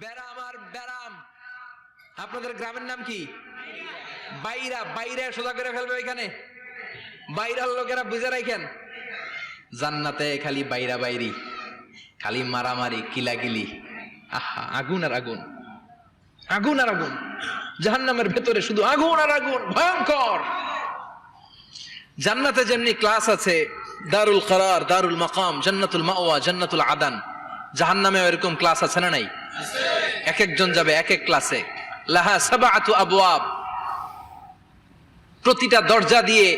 ব্যারাম আর ব্যারাম। আপনাদের গ্রামের নাম কি? বাইরা। বাইরে সোজা করে ফেলবে ওইখানে। বাইরার লোকেরা বুঝে রাখেন, জান্নাতে খালি বাইরা বাইরি, খালি মারামারি, কিলাকিলি। আহা, আগুন আর আগুন, আগুন আর আগুন। জাহান্নামের ভেতরে শুধু আগুন আর আগুন, ভয়ঙ্কর। জান্নাতে যেমনি ক্লাস আছে, দারুল করার, দারুল মাকাম, জান্নাতুল মাওয়া, জান্নাতুল আদান, জাহান্নামে এরকম ক্লাস আছে না নাই? এক একজন যাবে এক এক ক্লাসে। লাহা সাবআতু আবওয়াব, প্রতিটা দরজা দিয়ে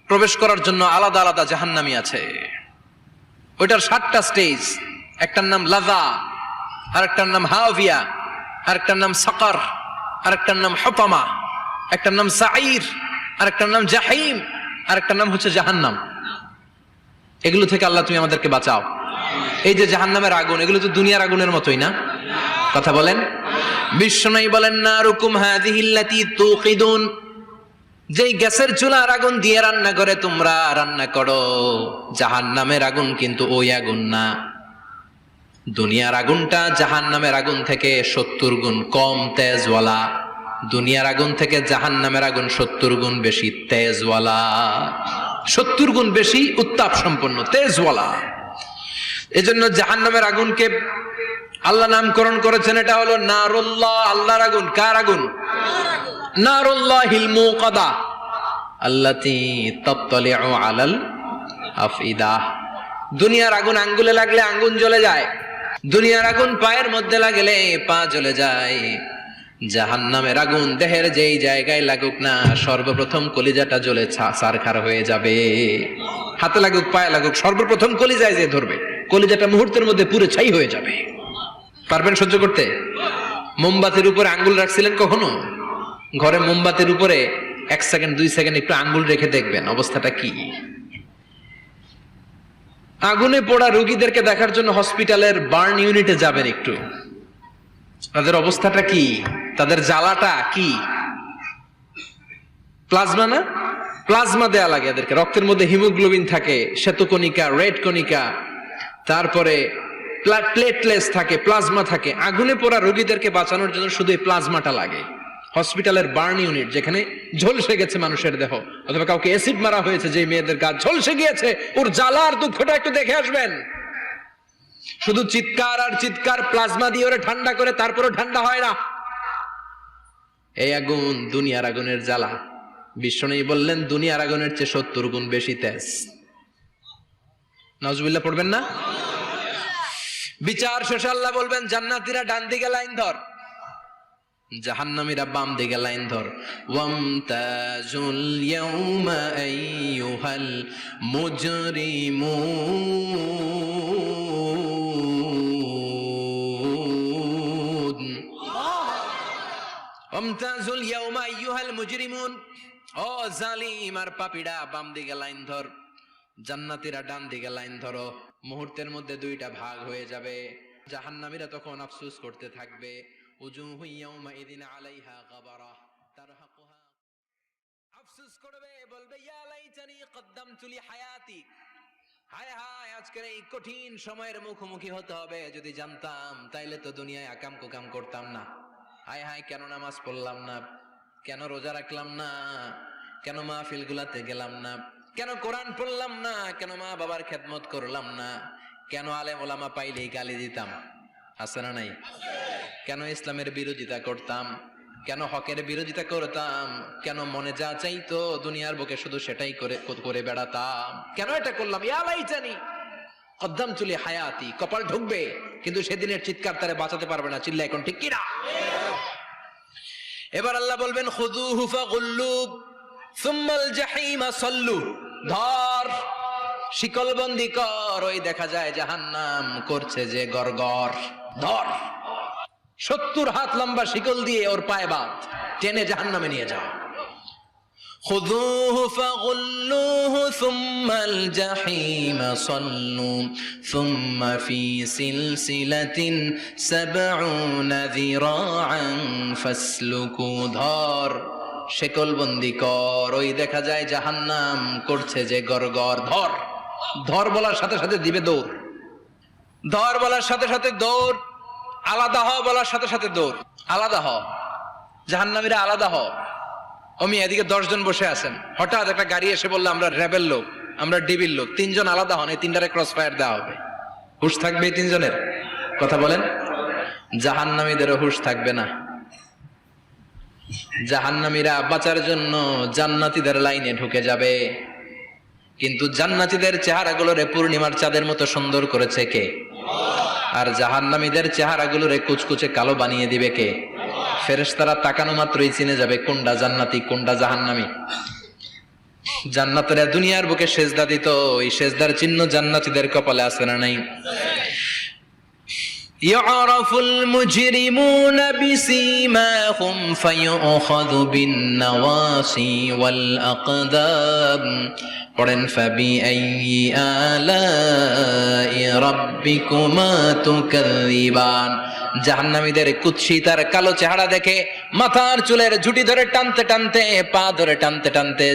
প্রবেশ করার জন্য আলাদা আলাদা জাহান্নামী আছে। ওইটার 7টা স্টেজ। একটার নাম লাযা, আরেকটার নাম হাওয়িয়া, আরেকটার নাম সাকার, আরেকটার নাম হুতামা, একটার নাম সাঈর, আরেকটার নাম জাহিম, আরেকটার নাম হচ্ছে জাহান্নাম। এগুলো থেকে আল্লাহ তুমি আমাদেরকে বাঁচাও। এই যে জাহান্নামের আগুন, এগুলো তো দুনিয়ার আগুনের মতোই না? কথা বলেন। বিশ্বনবী বলেন, নারুকুম হাযিহিল্লাতী তুকিদুন, যেই গ্যাসের চুলার আগুন দিয়ে রান্না করে তোমরা রান্না করো, জাহান্নামের আগুন কিন্তু ওই আগুন না। দুনিয়ার আগুনটা জাহান্নামের আগুন থেকে 70 গুণ কম তেজওয়ালা। দুনিয়ার আগুন থেকে জাহান্নামের আগুন 70 গুণ বেশি তেজওয়ালা, 70 গুণ বেশি উত্তাপ সম্পন্ন, তেজওয়ালা। এজন্য জাহান্নামের আগুনকে আল্লাহ নামকরণ করেছেন, এটা হলো নারুল্লাহ, আল্লাহর আগুন। কার আগুন? নারুল্লাহিল মুকাদা আল্লাতী তাত্তালিউ আলাল আফইদা। দুনিয়ার আগুন আঙ্গুলে লাগলে আঙ্গুল জ্বলে যায়, দুনিয়ার আগুন পায়ের মধ্যে লাগলে পা জ্বলে যায়। জাহান্নামের আগুন দেহের যেই জায়গায় লাগুক না, সর্বপ্রথম কলিজাটা জ্বলে ছারখার হয়ে যাবে। হাতে লাগুক, পায়ে লাগুক, সর্বপ্রথম কলিজায় যে ধরবে, কলিজাটা মুহূর্তের মধ্যে পুরো ছাই হয়ে যাবে। পারবেন সহ্য করতে? মোমবাতির উপরে আঙ্গুল রাখছিলেন কখনো? ঘরে মোমবাতির উপরে 1 সেকেন্ড 2 সেকেন্ড একটু আঙ্গুল রেখে দেখবেন অবস্থাটা কি। আগুনে পোড়া রোগীদেরকে দেখার জন্য হসপিটালের বার্ন ইউনিটে যাবেন, একটু তাদের অবস্থাটা কি, তাদের জ্বালাটা কি। প্লাজমা না, প্লাজমা দেয়া লাগে এদেরকে। রক্তের মধ্যে হিমোগ্লোবিন থাকে, শ্বেতকণিকা, রেড কণিকা, তারপরে প্লেটলেটস থাকে, প্লাজমা থাকে। আগুনে পোড়া রোগীদেরকে বাঁচানোর জন্য শুধু এই প্লাজমাটা লাগে। হসপিটালের বার্ন ইউনিট, যেখানে ঝলসে গেছে মানুষের দেহ, অথবা কাউকে অ্যাসিড মারা হয়েছে, যে মেয়েদের গা ঝলসে গিয়েছে, ওর জ্বালা আর দুঃখটা একটু দেখে আসবেন। শুধু চিৎকার আর চিৎকার, প্লাজমা দিয়ে ওরা ঠান্ডা করে, তারপরও ঠান্ডা হয় না। এই আগুন দুনিয়ার আগুনের জ্বালা। বিশ্বনবী বললেন, দুনিয়ার আগুনের চেয়ে 70 গুণ বেশি তেজ। নাউজুবিল্লাহ পড়বেন না? বিচার শেষে আল্লাহ বলবেন, জান্নাতীরা ডান দিকে লাইন ধর, জাহান্নামীরা বাম দিকে লাইন ধর। ওয়ামতাজুল ইয়াউমা আইয়ুহাল মুজরিমুন, ওয়ামতাজুল ইয়াউমা আইয়ুহাল মুজরিমুন, ও জালিম আর পাপীরা বাম দিকে লাইন ধর, জান্নাতীরা ডান দিকে লাইন ধরো। মুহূর্তের মধ্যে 2টা ভাগ হয়ে যাবে। জাহান্নামীরা তখন আফসোস করতে থাকবে, উজুহু ইয়াউমাইযিন আলাইহা গাবারা তারহাকুহা, আফসোস করবে, বলবে ইয়া লাইতানি কদ্দামতু লি হায়াতি, হায় হায় আজকের এই কঠিন সময়ের মুখোমুখি হতে হবে, যদি জানতাম তাইলে তো দুনিয়ায় আকাম কুকাম করতাম না। হায় হায়, কেন নামাজ পড়লাম না, কেন রোজা রাখলাম না, কেন মাহফিলগুলাতে গেলাম না, কেন কোরআন পড়লাম না, কেন মা বাবার খেদমত করলাম না, কেন আলেম ওলামা পাইলেই গালি দিতাম, আছে না নাই? কেন ইসলামের বিরোধিতা করতাম, কেন হকের বিরোধিতা করতাম, কেন মনে যা চাইতো দুনিয়ার বুকে শুধু সেটাই করে বেড়াতাম, কেন এটা করলাম? ইয়া লাইতানি কদ্দামতু লি হায়াতি। কপাল ঢুকবে, কিন্তু সেদিনের চিৎকার তারে বাঁচাতে পারবে না। চিল্লা এখন ঠিক কিনা? এবার আল্লাহ বলবেন, খুযুহু ফাগুল্লু সুম্মাল জাহিমা সাল্লু, ধর, শিকলবন্দি কর। ওই দেখা যায় জাহান্নাম করছে যে গড়গড়, ধর, 70 হাত লম্বা শিকল দিয়ে ওর পায়ে বাঁধ, টেনে জাহান্নামে নিয়ে যাও। খুযুহু ফাগুল্লুহু সুম্মাল জাহিমা সাল্লু সুম্মা ফি সিলসিলাতিন ৭০ যিরাআন ফাসলুকু, ধর, শিকলবন্দি কর। ওই দেখা যায় জাহান্নাম করছে যে গড়গড়, ধর। ধর বলার সাথে সাথে দিবে দৌড়, ধর বলার সাথে সাথে দৌড়। আলাদা হ বলার সাথে সাথে দৌড়, আলাদা হ, জাহান্নামীরা আলাদা হ। অমি এদিকে 10 জন বসে আছেন, হঠাৎ একটা গাড়ি এসে বললো আমরা র্যাবের লোক, আমরা ডিবির লোক, 3 জন আলাদা হন, এই 3টারে ক্রস ফায়ার দেওয়া হবে। হুশ থাকবে এই 3 জনের? কথা বলেন। জাহান্নামীদেরও হুশ থাকবে না। জাহান্নামীরা বাঁচার জন্য জান্নাতীদের লাইনে ঢুকে যাবে, কিন্তু জান্নাতীদের চেহারাগুলোরে পূর্ণিমার চাঁদের মতো সুন্দর করেছে কে? আর জাহান্নামীদের চেহারাগুলোরে কুচকুচে কালো বানিয়ে দিবে কে? ফেরেশতারা তাকানো মাত্রই চিনে যাবে কোনটা জান্নাতি কোনটা জাহান্নামী। জান্নাতীরা দুনিয়ার বুকে সেজদা দিত, এই সেজদার চিহ্ন জান্নাতীদের কপালে আছে না নাই? يعرف المجرمون بسيماهم فيؤخذ بالنواصي والأقدام قرن فبأي آلاء ربكما تكذبان। জাহান্নামীদের কুৎসিতার কালো চেহারা দেখে মাথার চুলের ঝুঁটি ধরে টানতে টানতে, পা ধরে টানতে টানতে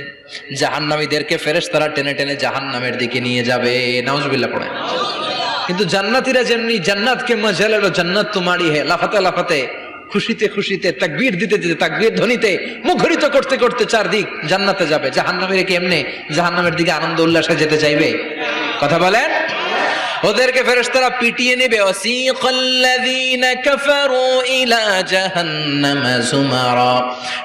জাহান্নামীদেরকে ফেরেশতারা টেনে টেনে জাহান্নামের দিকে নিয়ে যাবে। নাউজুবিল্লাহ পড়ে। কিন্তু জান্নাতীরা যেমনি জান্নাতকে মজা লো জান্নাত তোমারই হে, লাফাতে লাফাতে, খুশিতে খুশিতে, তাকবীর দিতে দিতে, তাকবীর ধ্বনিতে মুখরিত করতে করতে চারদিক জান্নাতে যাবে। জাহান্নামীরা কি এমনি জাহান্নামের দিকে আনন্দ উল্লাসে যেতে চাইবে? কথা বলেন। ওদেরকে ফেরেশতারা পিটিয়ে নেবে। ওয়াসিকাল্লাযীনা কাফারু ইলা জাহান্নামা যুমারা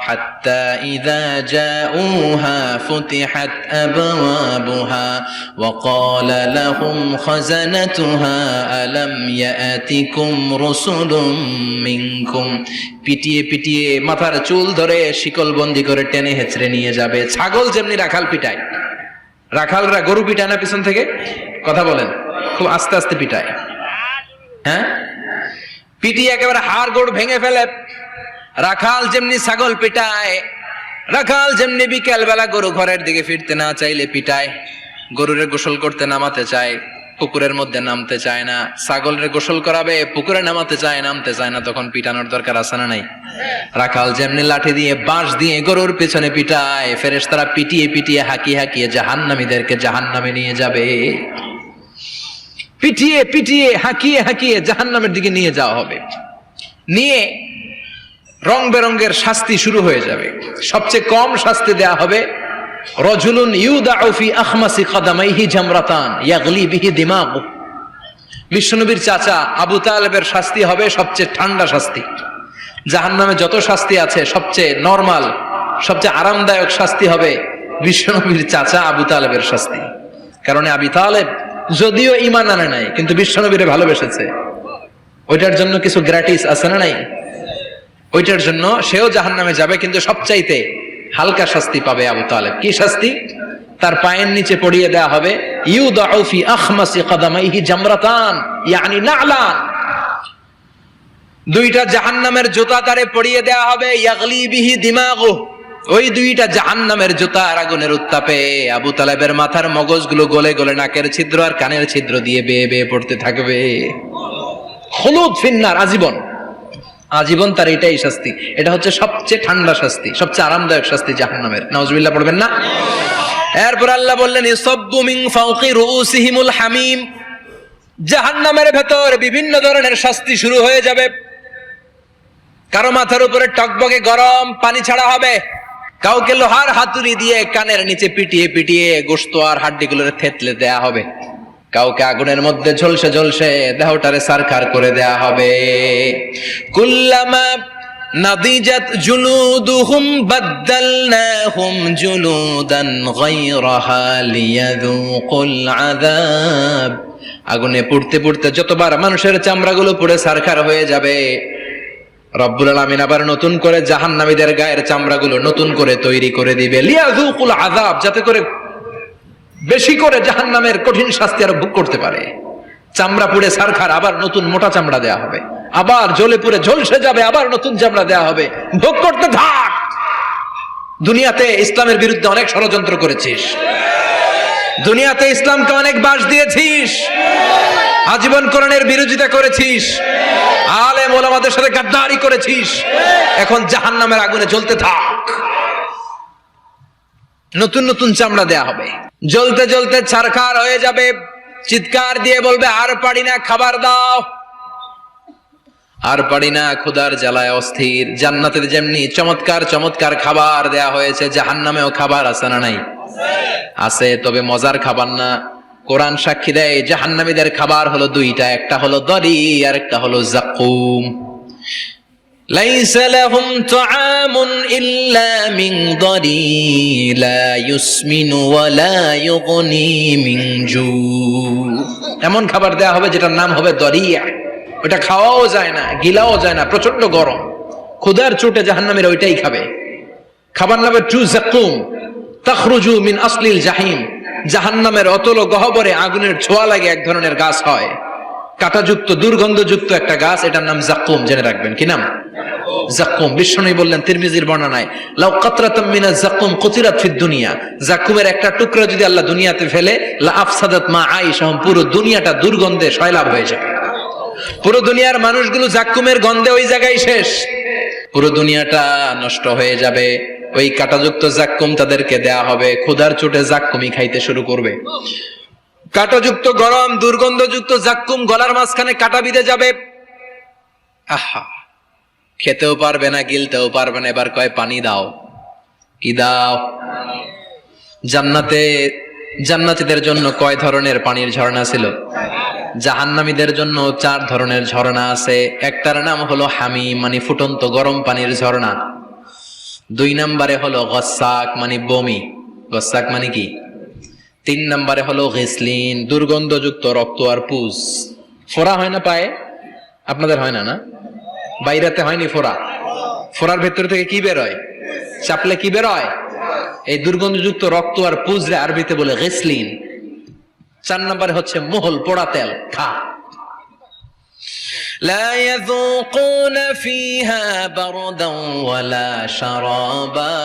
হাত্তা ইযা জাউহা ফুতিহাত আবওয়াবুহা ওয়া ক্বালা লাহুম খাযানাতুহা আলাম ইয়াতিকুম রাসূলুম মিনকুম। পিটিয়ে পিটিয়ে মাথার চুল ধরে শিকলবন্দি করে টেনে হেঁচড়ে নিয়ে যাবে। ছাগল যেমনি রাখাল পিটায়, রাখালরা গরু পিটায় না পিছন থেকে? কথা বলেন। খুব আস্তে আস্তে পিটায়, হ্যাঁ, পিটিয়ে একেবারে হাড় গোড় ভেঙে ফেলে। রাখাল যেমনি ছাগল পিটায়, রাখাল যেমনি বিকেল বেলা গরু ঘরের দিকে ফিরতে না চাইলে পিটায়, গরুরে গোসল করতে নামাতে চায়, পুকুরের মধ্যে নামতে চায় না, ছাগলের গোসল করাবে, পুকুরে নামাতে চায়, নামতে চায় না, তখন পিটানোর দরকার আছে না নাই? রাখাল যেমনি লাঠি দিয়ে বাঁশ দিয়ে গরুর পেছনে পিটায়, ফেরেশতারা পিটিয়ে পিটিয়ে হাঁকিয়ে হাঁকিয়ে জাহান্নামীদেরকে জাহান্নামে নিয়ে যাবে। পিটিয়ে পিটিয়ে হাঁকিয়ে হাঁকিয়ে জাহান্নামের দিকে নিয়ে যাওয়া হবে। নিয়ে রং বেরঙের শাস্তি শুরু হয়ে যাবে। সবচেয়ে কম শাস্তি দেয়া হবে রজুলুন ইউদাউ ফি আখমাসি কদামাইহি জামরাতান ইয়াগলি বিহি দিমাগু। বিশ্বনবীর চাচা আবু তালেবের শাস্তি হবে সবচেয়ে ঠান্ডা শাস্তি। জাহান্নামে যত শাস্তি আছে সবচেয়ে নরমাল, সবচেয়ে আরামদায়ক শাস্তি হবে বিশ্বনবীর চাচা আবু তালেবের শাস্তি। কারণ আবু তালেব যদিও ঈমান আনে নাই, কিন্তু বিশ্বনবীরে ভালোবেসেছে। ওইটার জন্য কিছু গ্র্যাটিস আছে না নাই? ওইটার জন্য সেও জাহান্নামে যাবে, কিন্তু সবচাইতে হালকা শাস্তি পাবে আবু তালেব। কি শাস্তি? তার পায়ের নিচে পড়িয়ে দেয়া হবে ইউদাউ ফি আখমাসি কদামাইহি জামরাতান ইয়ানি নালান। দুইটা জাহান্নামের জুতা তারে পড়িয়ে দেয়া হবে, ইয়াগলি বিহি দিমাগু। ওই দুইটা জাহান্নামের জুতার আগুনের উত্তাপে আবু তালেবের মাথার মগজগুলো গলে গলে নাকের ছিদ্র আর কানের ছিদ্র দিয়ে বেয়ে বেয়ে পড়তে থাকবে। খুলুদ ফিন্নার, আজীবন, আজীবন তার এটাই শাস্তি। এটা হচ্ছে সবচেয়ে ঠান্ডা শাস্তি, সবচেয়ে আরামদায়ক শাস্তি জাহান্নামের। নাউজুবিল্লাহ পড়বেন না? এরপর আল্লাহ বললেন ইসাব্বু মিন ফাওকি রুউসিহিমুল হামিম। জাহান্নামের ভেতর বিভিন্ন ধরনের শাস্তি শুরু হয়ে যাবে। কারো মাথার উপরে টকবকে গরম পানি ছাড়া হবে, কাউকে লোহার হাতুড়ি দিয়ে কানের নিচে পিটিয়ে পিটিয়ে গোশত আর হাড্ডিগুলোরে থেতলে দেয়া হবে, কাউকে আগুনের মধ্যে ঝলসে ঝলসে দেহটারে সারখার করে দেয়া হবে। কুল্লামা নাদিজাত জুলুদুহুম বাদদালনাহুম জুলুদান গায়রাহা লিয়াযুকুল আযাব। আগুনে পুড়তে পুড়তে যতবার মানুষের চামড়াগুলো পুড়ে সারখার হয়ে যাবে, রব্বুল আলামিন আবার নতুন করে জাহান্নামীদের গায়ের চামড়াগুলো নতুন করে তৈরি করে দিবে, লিয়াযুকুল আযাব, যাতে করে বেশি করে জাহান্নামের কঠিন শাস্তি আর ভোগ করতে পারে। চামড়া পুড়ে সারখার, আবার নতুন মোটা চামড়া দেয়া হবে, আবার জ্বলে পুড়ে ঝলসে যাবে, আবার নতুন চামড়া দেয়া হবে, ভোগ করতে থাক। দুনিয়াতে ইসলামের বিরুদ্ধে অনেক ষড়যন্ত্র করেছিস, দুনিয়াতে ইসলামকে অনেক বাস দিয়েছিস, আজীবন কোরআনের বিরোধিতা করেছিস, আলেম ওলামাদের সাথে গাদ্দারি করেছিস, এখন জাহান্নামের আগুনে জ্বলতে থাক। নতুন নতুন চামড়া দেয়া হবে, জ্বলতে জ্বলতে ছারখার হয়ে যাবে, চিৎকার দিয়ে বলবে আর পারি না, খাবার দাও। আর পারি না, ক্ষুধার জ্বালায় অস্থির। জান্নাতে যেমনি চমৎকার চমৎকার খাবার দেয়া হয়েছে, জাহান্নামেও খাবার আছে না নাই? আছে, তবে মজার খাবার না। কোরআন সাক্ষী দেয় জাহান্নামীদের খাবার হলো দুইটা, একটা হলো দরি আর একটা হলো যাকুম। লাইসা লাহুম তুআমুন ইল্লা মিন দরি লা ইউসমিনু ওয়া লা ইউগনি মিন জু। এমন খাবার দেয়া হবে যেটার নাম হবে দরিয়া। ওটা খাওয়াও যায় না, গিলাও যায় না, প্রচন্ড গরম। ক্ষুধার চোটে জাহান্নামীরা ওইটাই খাবে। খাবার নামে টু যাকুম তাখরুজু মিন আসলিল জাহিম। জাহান্নামের অতল গহ্বরে আগুনের ছোঁয়া লাগে এক ধরনের গাছ হয়, কাঁটাযুক্ত দুর্গন্ধযুক্ত একটা গাছ, এটার নাম যাকুম। জেনে রাখবেন, কি নাম? যাকুম। বিশ্বনবী বললেন তিরমিজির বর্ণনায়, লাউ কাতরাতাম মিনাজ যাকুম কুতিরাত ফিদ দুনিয়া। যাকুমের একটা টুকরা যদি আল্লাহ দুনিয়াতে ফেলে, লা আফসাদাত মা আইশাহুম, পুরো দুনিয়াটা দুর্গন্ধে সয়লাব হয়ে যাবে। পুরো দুনিয়ার মানুষগুলো যাকুমের গন্ধে ওই জায়গায় শেষ, পুরো দুনিয়াটা নষ্ট হয়ে যাবে। ওই কাঁটাযুক্ত যাকুম তাদেরকে দেয়া হবে, ক্ষুধার চোটে যাকুমই খাইতে শুরু করবে। কাঁটাযুক্ত গরম দুর্গন্ধযুক্ত যাকুম গলার মাঝখানে কাঁটা বিঁধে যাবে। আহা, খেতেও পারবে না, গিলতেও পারবে না। এবার কয় পানি দাও। কি দাও? জান্নাতীদের জন্য কয় ধরনের পানির ঝর্ণা ছিল? জাহান্নামীদের জন্য 4 ধরনের ঝর্ণা আছে। একটার নাম হলো হামিম, মানে ফুটন্ত গরম পানির ঝর্ণা। 2 নম্বরে হলো গসাক, মানে বমি। গসাক মানে কি? 3 নম্বরে হলো গিসলিন, দুর্গন্ধযুক্ত রক্ত আর পুজ। ফোড়া হয় না পায়ে? আপনাদের হয় না? না, বাইরাতে হয়নি ফোড়া? ফোড়ার ভেতর থেকে কি বের হয়? চাপলে কি বের হয়? এই দুর্গন্ধযুক্ত রক্ত আর পুজরে আরবিতে বলে গিসলিন। 4 নম্বরে হচ্ছে মোহল, পোড়া তেল। খা। لا يذوقون فيها بردا ولا شرابا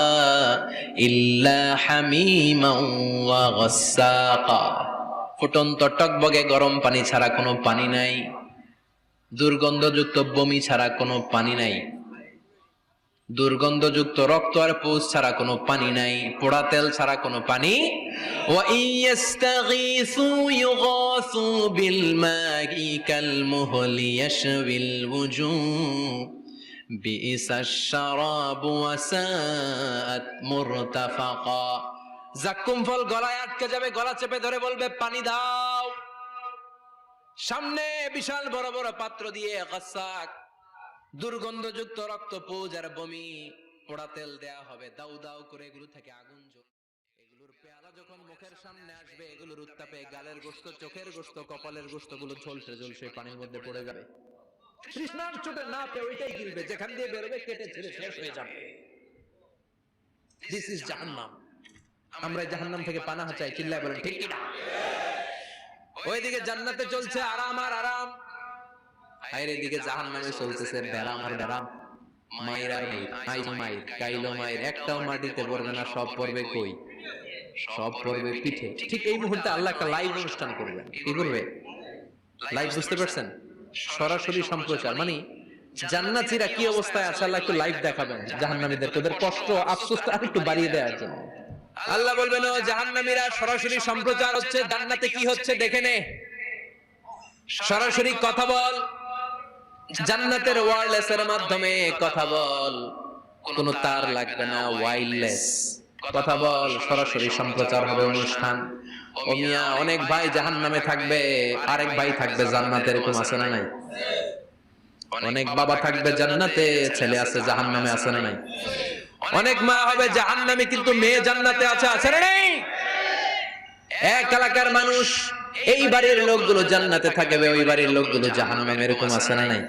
إلا حميما وغساقا। ফুটন্ত টকবগে গরম পানি ছাড়া কোনো পানি নাই, দুর্গন্ধযুক্ত বমি ছাড়া কোনো পানি নাই, দুর্গন্ধযুক্ত রক্ত আর পুজ ছাড়া কোনো পানি নাই, পোড়া তেল ছাড়া কোনো পানি। ওয়া ইয়াস্তাগীসু ইউগাসু বিল মাই কাল মুহলি ইয়াশবিল ওয়ুজুহ বিইসাশ শারাবু ওয়া সাআত মুরতাফাকা। যাকুম ফল গলায় আটকে যাবে, গলা চেপে ধরে বলবে পানি দাও। সামনে বিশাল বড় বড় পাত্র দিয়ে গাসাক, দুর্গন্ধযুক্ত রক্ত, পুজ আর বমি, পোড়া তেল দেয়া হবে। দাউ দাউ করে এগুলো থেকে আগুন জ্বলবে। এগুলোর পেয়ালা যখন মুখের সামনে আসবে, এগুলোর উত্তাপে গালের গোশত, চোখের গোশত, কপালের গোশত গুলো ঝলসে ঝলসে পানির মধ্যে পড়ে যাবে। তৃষ্ণার চোটে না পেয়ে ওইটাই গিলবে, যেখান দিয়ে বেরোবে কেটে ছেড়ে শেষ হয়ে যাবে। দিস ইজ জাহান্নাম। আমরা জাহান্নাম থেকে পানাহ চাই, চিল্লায় বলেন ঠিক কিনা? ওইদিকে জান্নাতে চলছে আরাম আর আরাম, আর এদিকে জাহান্নামে চলতেছে ব্যারাম আর ব্যারাম। মায়ের আর মায়ের কাইলো মায়ের, একটাও মাটিতে পড়বে না, সব পড়বে কই? সব পড়বে পিঠে। ঠিক এই মুহূর্তে আল্লাহ একটা লাইভ অনুষ্ঠান করবেন। কি করবে? লাইভ, বুঝতে পারছেন? সরাসরি সম্প্রচার, মানে জান্নাতীরা কি অবস্থায় আছে আল্লাহ একটু লাইভ দেখাবেন জাহান্নামীদের, ওদের কষ্ট আফসোসটা একটু বাড়িয়ে দেওয়ার জন্য। আল্লাহ বলবেন, ও জাহান্নামীরা, সরাসরি সম্প্রচার হচ্ছে, জান্নাতে কি হচ্ছে দেখে নে, সরাসরি কথা বল, জান্নাতের ওয়্যারলেসের মাধ্যমে কথা বল, কোনো তার লাগবে না, ওয়্যারলেস কথা বল, সরাসরি সম্প্রচার হবে অনুষ্ঠান। ও মিয়া, অনেক ভাই জাহান্নামে থাকবে, আরেক ভাই থাকবে জান্নাতে, এরকম আছে না নাই? অনেক বাবা থাকবে জান্নাতে, ছেলে আছে জাহান্নামে, আছে না নাই? অনেক মা হবে জাহান্নামে কিন্তু মেয়ে জান্নাতে আছে, আছে না নাই? এক এলাকার মানুষ, এই বাড়ির লোকগুলো জান্নাতে থাকবে, ওই বাড়ির লোকগুলো জাহান্নামে, এরকম আছে না নাই?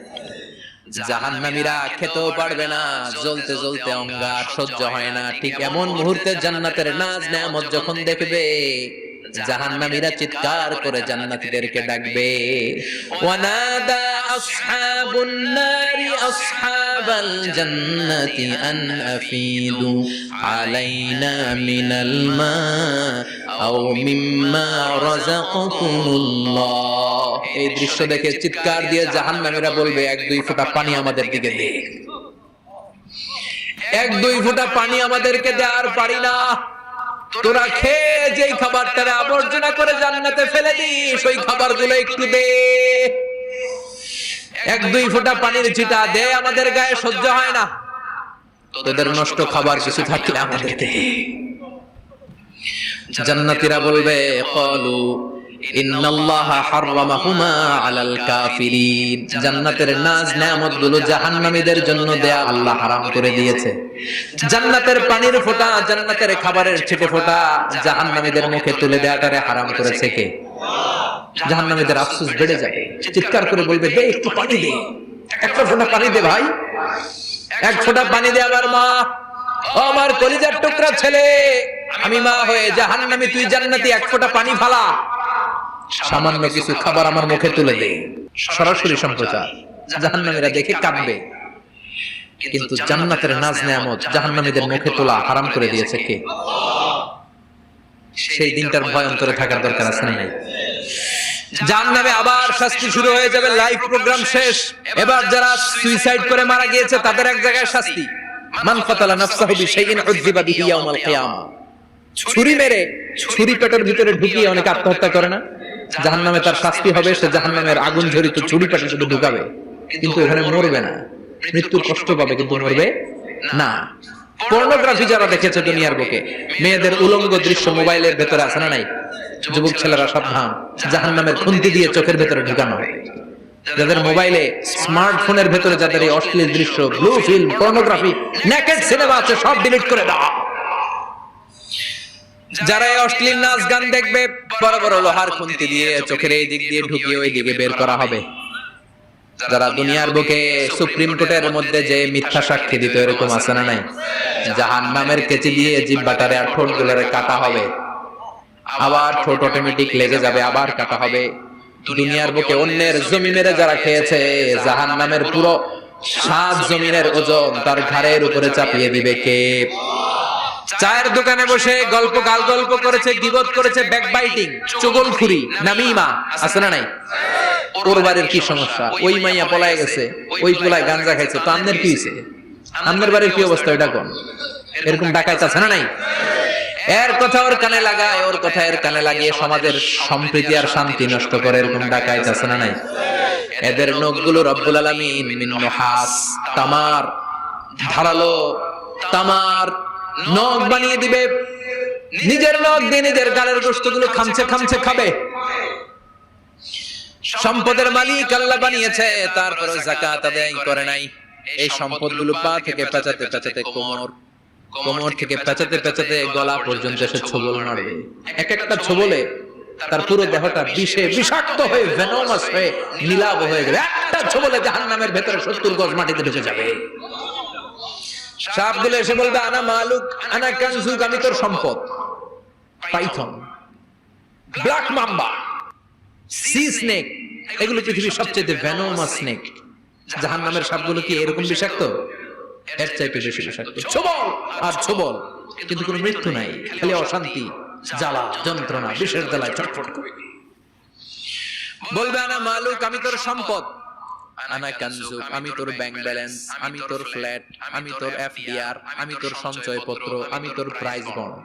জাহান্নামীরা খেতেও পারবে না, জ্বলতে জ্বলতে অঙ্গার সহ্য হয় না। ঠিক এমন মুহূর্তে জান্নাতের নাজ নেয়ামত যখন দেখবে, জাহান্নামীরা চিৎকার করে জান্নাতীদেরকে ডাকবে, ওয়ানাদা আসহাবুন নারি আসহাবাল জান্নাতি আন আফিদু আলাইনা মিনাল মা আও মিম্মা রাযাকাকুমুল্লাহ। এই দৃশ্য দেখে চিৎকার দিয়ে জাহান্নামীরা বলবে, 1-2 ফোঁটা পানি আমাদের দিকে দে, 1-2 ফোঁটা পানি আমাদেরকে দে, আর পারি না। তোরা খেয়ে যেই খাবারটারে আবর্জনা করে জান্নাতে ফেলে দিস, ওই খাবারগুলো একটু দে। এক দুই ফোঁটা পানির ছিটা দে, আমাদের গায়ে সহ্য হয় না, তোদের নষ্ট খাবার কিছু থাকলে আমাদের দে। জান্নাতীরা বলবে ক্বালু ইন্নাল্লাহা হাররামাহুমা আলাল কাফিরিন, জান্নাতের নাজ নেয়ামতগুলো জাহান্নামীদের জন্য দেয়া আল্লাহ হারাম করে দিয়েছে। জান্নাতের পানির ফোঁটা, জান্নাতের খাবারের ছিটে ফোঁটা জাহান্নামীদের মুখে তুলে দেয়াটারে হারাম করেছে কে? জাহান্নামীদের আফসোস বেড়ে যাবে, চিৎকার করে বলবে দে একটু পানি দে, একটা ফোঁটা পানি দে ভাই, এক ফোঁটা পানি দে আমার মা, ও আমার কলিজার টুকরা ছেলে, আমি মা হয়ে জাহান্নামী, তুই জান্নাতি, এক ফোঁটা পানি ফালা, সামান্য কিছু খাবার আমার মুখে তুলে দে। সরাসরি সম্প্রচার, জাহান্নামীরা দেখে কাঁদবে। কিন্তু জান্নাতের নাজ নেয়ামত জাহান্নামীদের মুখে তোলা হারাম করে দিয়েছে কে? সেই দিনটার ভয় অন্তরে থাকার দরকার আছে না? নাই। জাহান্নামে আবার শাস্তি শুরু হয়ে যাবে, লাইভ প্রোগ্রাম শেষ। এবার যারা সুইসাইড করে মারা গিয়েছে তাদের এক জায়গায় শাস্তি। মান কাতালা নাফসাহু বিশাইইন উযযিবা বিহি ইয়াউমাল কিয়ামা। ছুরি মেরে ছুরি পেটের ভিতরে ঢুকিয়ে অনেক আত্মহত্যা করে না, জাহান্নামে তার শাস্তি হবে, সে জাহান্নামের আগুন ঝরিত ছুরি পেটে শুধু ঢুকাবে, কিন্তু এখানে মরবে না, মৃত্যুর কষ্ট পাবে কিন্তু মরবে না। পর্নোগ্রাফি যারা দেখেছে দুনিয়ার বুকে, মেয়েদের উলঙ্গ দৃশ্য মোবাইলের ভেতরে আছে না নাই? যুবক ছেলেরা সাবধান, জাহান্নামের খুন্তি দিয়ে চোখের ভেতরে ঢুকানো হয়। যাদের মোবাইলে স্মার্টফোনের ভেতরে যাদের এই অশ্লীল দৃশ্য, blue film, pornography, naked cinema আছে, সব ডিলিট করে দাও। যারা এই অশ্লীল নাচ গান দেখবে, বড় বড় লোহার খুন্তি দিয়ে চোখের এই দিক দিয়ে ঢুকিয়ে ওই দিকে বের করা হবে। যারা দুনিয়ার বুকে সুপ্রিম কোর্টের মধ্যে যে মিথ্যা সাক্ষী দিত, এরকম আছে না নাই? জাহান্নামের কেচি দিয়ে জিহ্বাটারে আর ঠোঁটগুলোরে কাটা হবে, আবার ঠোঁট অটোমেটিক লেগে যাবে, আবার কাটা হবে। দুনিয়ার বুকে অন্যের জমি মেরে যারা খেয়েছে, জাহান্নামের পুরো 7 জমিনের ওজন তার ঘাড়ের উপরে চাপিয়ে দিবে কে? চায়ের দোকানে বসে গল্প গাল গল্প করেছে, গীবত করেছে, ব্যাকবাইটিং, চুগলখুরি, নামিমা, আছে না নাই? ওর বাড়ির কি সমস্যা? ওই মাইয়া পলায় গেছে, ওই পোলায় গাঞ্জা খাইছে, তো আমনের কি হইছে? আমনের বাড়ির কি অবস্থা এটা কোন? এরকম ডাকাইতে আছে না নাই? এর কথা ওর কানে লাগায়, ওর কথা এর কানে লাগিয়ে সমাজের সম্প্রীতি আর শান্তি নষ্ট করে, এরকম ডাকাইতে আছে না নাই? এদের নখগুলো রব্বুল আলামিন মিন নুহাস, তামার, ধারালো তামার নখ বানিয়ে দিবে। নিজের নখ দিয়ে নিজের গালের গোশতগুলো খামচে খামচে খাবে। সম্পদের মালিক আল্লাহ বানিয়েছে, তারপরে যাকাত আদায় করে নাই। এই সম্পদগুলো পা থেকে পেঁচাতে পেঁচাতে কোমর থেকে পেঁচাতে পেঁচাতে গলা পর্যন্ত এসে ছোবল মারবে। এক একটা ছোবলে তার পুরো দেহটা বিষে বিষাক্ত হয়ে, ভেনোমাস হয়ে, নীলাভ হয়ে যাবে। একটা ছোবলে জাহান্নামের ভেতরে 70 গজ মাটিতে ঢুকে যাবে। সাপগুলো এসে বলবে আনা মালুক আনা কানজুক, আমি তোর সম্পদ। Python, black mamba, C snake, এগুলো পৃথিবীর সবচেয়ে ভেনোমাস স্নেক। জাহান্নামের সাপগুলো কি এরকম বিষাক্ত? এর চাইতে বেশি বিষাক্ত। ছোবল আর ছোবল, কিন্তু কোনো মৃত্যু নাই, খালি অশান্তি, জ্বালা, যন্ত্রণা, বিষের জ্বালায় ছটফট করে। বলবে আনা মালুক, আমি তোর সম্পদ। আনা কানজুক, আমি তোর ব্যাংক ব্যালেন্স, আমি তোর ফ্ল্যাট, আমি তোর এফডিআর, আমি তোর সঞ্চয়পত্র, আমি তোর প্রাইজ বন্ড।